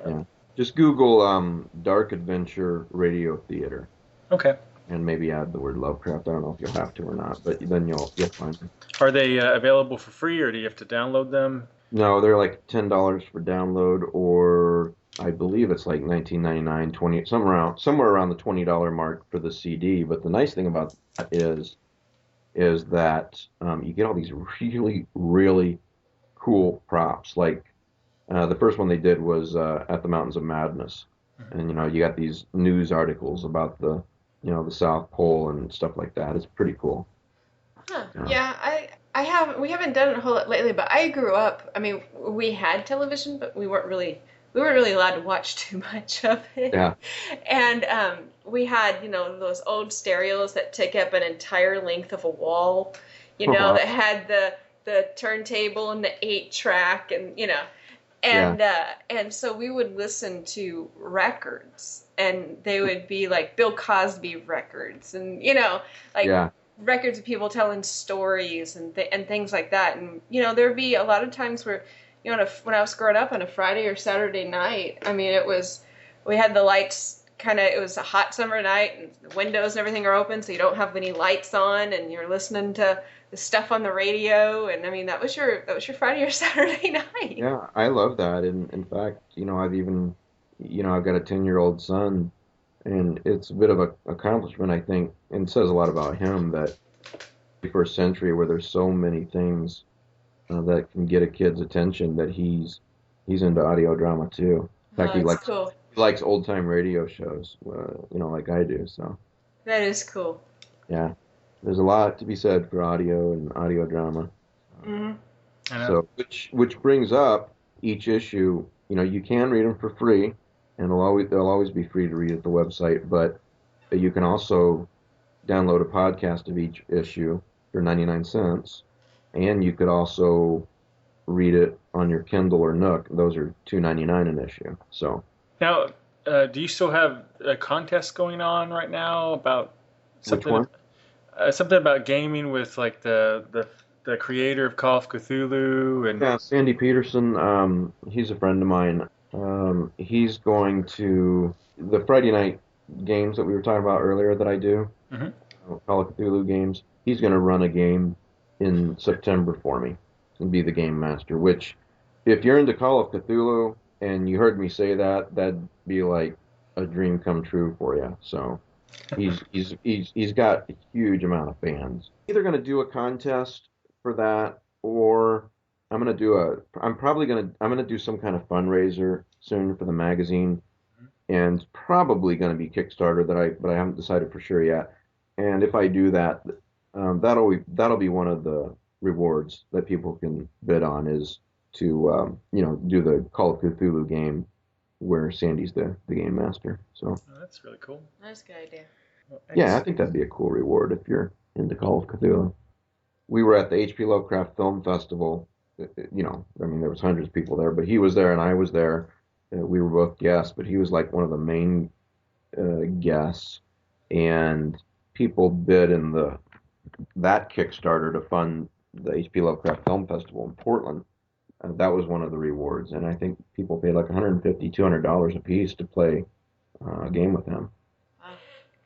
Yeah. Just Google Dark Adventure Radio Theater. Okay. And maybe add the word Lovecraft. I don't know if you'll have to or not, but then you'll find them. Are they available for free, or do you have to download them? No, they're like $10 for download, or I believe it's like $19.99, $20, somewhere around the $20 mark for the CD. But the nice thing about that is that you get all these really, really cool props. Like the first one they did was at the Mountains of Madness, and you got these news articles about the South Pole and stuff like that. It's pretty cool. Huh. Yeah, we haven't done it a whole lot lately, but I grew up. I mean, we had television, but we weren't really allowed to watch too much of it. Yeah. And we had, those old stereos that take up an entire length of a wall, that had the turntable and the 8-track and, and so we would listen to records. and they would be like Bill Cosby records, and you know, like Yeah. records of people telling stories and things like that. And you know, there'd be a lot of times where, you know, when I was growing up on a Friday or Saturday night, I mean, we had the lights kind of, it was a hot summer night and the windows and everything are open, so you don't have any lights on, and you're listening to the stuff on the radio. And I mean, that was your Friday or Saturday night. Yeah, I love that. And in fact, you know, I've got a 10-year-old son, and it's a bit of an accomplishment, I think, and it says a lot about him that 21st century where there's so many things that can get a kid's attention that he's into audio drama too. In fact, Oh, that's cool. he likes old time radio shows, you know, like I do. So That is cool. yeah, there's a lot to be said for audio and audio drama. Hmm. So which brings up each issue. You know, you can read them for free, and they'll always be free to read at the website. But you can also download a podcast of each issue for 99 cents, and you could also read it on your Kindle or Nook. Those are $2.99 an issue. So Now, do you still have a contest going on right now about something? Which Something about gaming with like the creator of Call of Cthulhu and yeah, Sandy Peterson, he's a friend of mine. He's going to the Friday night games that we were talking about earlier that I do, Mhm. Call of Cthulhu games. He's going to run a game in September for me and be the game master. Which, if you're into Call of Cthulhu and you heard me say that, that'd be like a dream come true for you. So he's got a huge amount of fans. Either going to do a contest for that, or I'm going to do I'm going to do some kind of fundraiser soon for the magazine, and probably going to be Kickstarter but I haven't decided for sure yet. And if I do that, that'll be one of the rewards that people can bid on, is to you know, do the Call of Cthulhu game where Sandy's the game master. So Oh, that's really cool. That's a good idea. Well, yeah, I think that'd be a cool reward if you're into Call of Cthulhu. We were at the H.P. Lovecraft Film Festival. You know, I mean, there was hundreds of people there, but he was there and I was there. We were both guests, but he was like one of the main guests, and people bid in that Kickstarter to fund the H.P. Lovecraft Film Festival in Portland. That was one of the rewards, and I think people paid like $150, $200 a piece to play a game with him.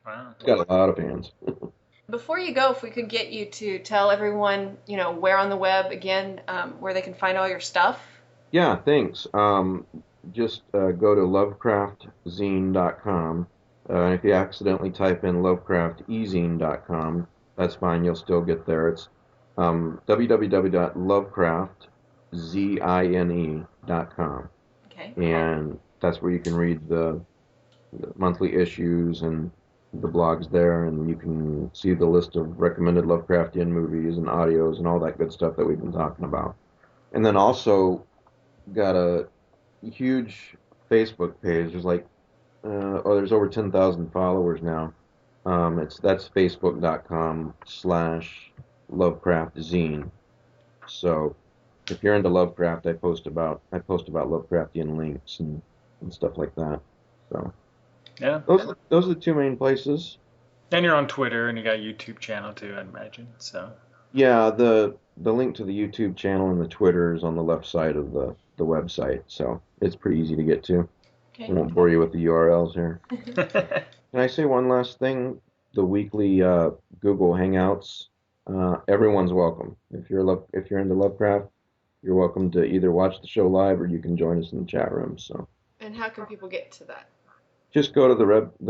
Wow. He's got a lot of fans. Before you go, if we could get you to tell everyone, you know, where on the web again, where they can find all your stuff. Yeah, thanks. Just go to lovecraftezine.com. And if you accidentally type in lovecraftezine.com, that's fine. You'll still get there. It's www.lovecraftzine.com. Okay. And that's where you can read the monthly issues and the blogs there, and you can see the list of recommended Lovecraftian movies and audios and all that good stuff that we've been talking about. And then also got a huge Facebook page. There's like there's over 10,000 followers now. That's facebook.com/LovecraftZine. So if you're into Lovecraft, I post about Lovecraftian links and stuff like that. So Yeah. those are the two main places. And you're on Twitter and you got a YouTube channel too, I'd imagine. So Yeah, the link to the YouTube channel and the Twitter is on the left side of the website, so it's pretty easy to get to. Okay. I won't bore you with the URLs here. Can I say one last thing? The weekly Google Hangouts, everyone's welcome. If you're into Lovecraft, you're welcome to either watch the show live or you can join us in the chat room. So And how can people get to that? just go to the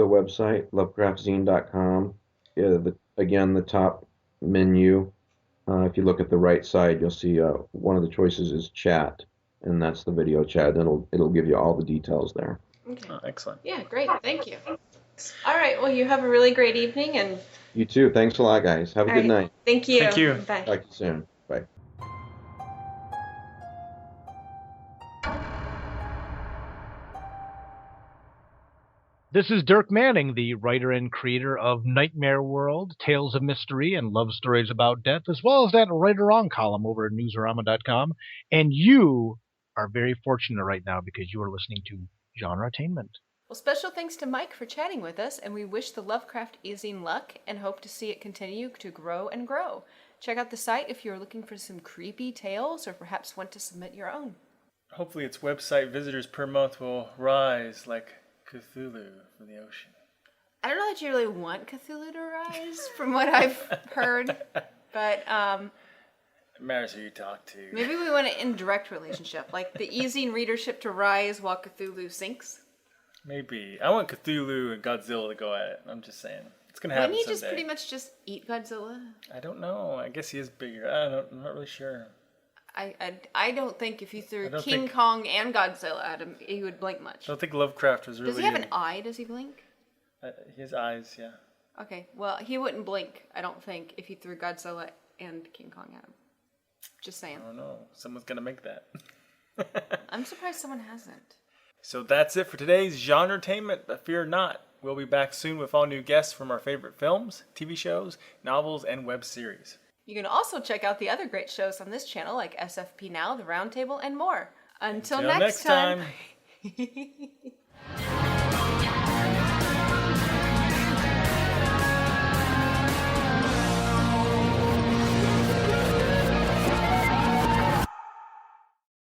website, lovecraftzine.com. Again, the top menu. If you look at the right side, you'll see one of the choices is chat, and that's the video chat. It'll give you all the details there. Okay. oh, excellent. Yeah, great. Thank you. All right. Well, you have a really great evening, and You too. Thanks a lot, guys. Have a all good right. night. Thank you. Thank you. Bye. Talk to you soon. Bye. This is Dirk Manning, the writer and creator of Nightmare World, Tales of Mystery, and Love Stories About Death, as well as that Writer On column over at newsarama.com. And you are very fortunate right now because you are listening to GenreTainment. Well, special thanks to Mike for chatting with us, and we wish the Lovecraft eZine luck and hope to see it continue to grow and grow. Check out the site if you're looking for some creepy tales or perhaps want to submit your own. Hopefully its website visitors per month will rise like Cthulhu from the ocean. I don't know that you really want Cthulhu to rise, from what I've heard, but It matters who you talk to. maybe we want an indirect relationship, like the eZine readership to rise while Cthulhu sinks. Maybe. I want Cthulhu and Godzilla to go at it. I'm just saying. It's going to happen Wouldn't he someday. just pretty much just eat Godzilla? I don't know. I guess he is bigger. I'm not really sure. I don't think if you threw I don't King think- Kong and Godzilla at him, he would blink much. I don't think Lovecraft was really... Does he have an eye? Does he blink? His eyes, yeah. Okay, well, he wouldn't blink, I don't think, if you threw Godzilla and King Kong at him. Just saying. I don't know. Someone's going to make that. I'm surprised someone hasn't. So that's it for today's GenreTainment, but fear not. We'll be back soon with all new guests from our favorite films, TV shows, novels, and web series. You can also check out the other great shows on this channel like SFP Now, The Roundtable, and more. Until next time.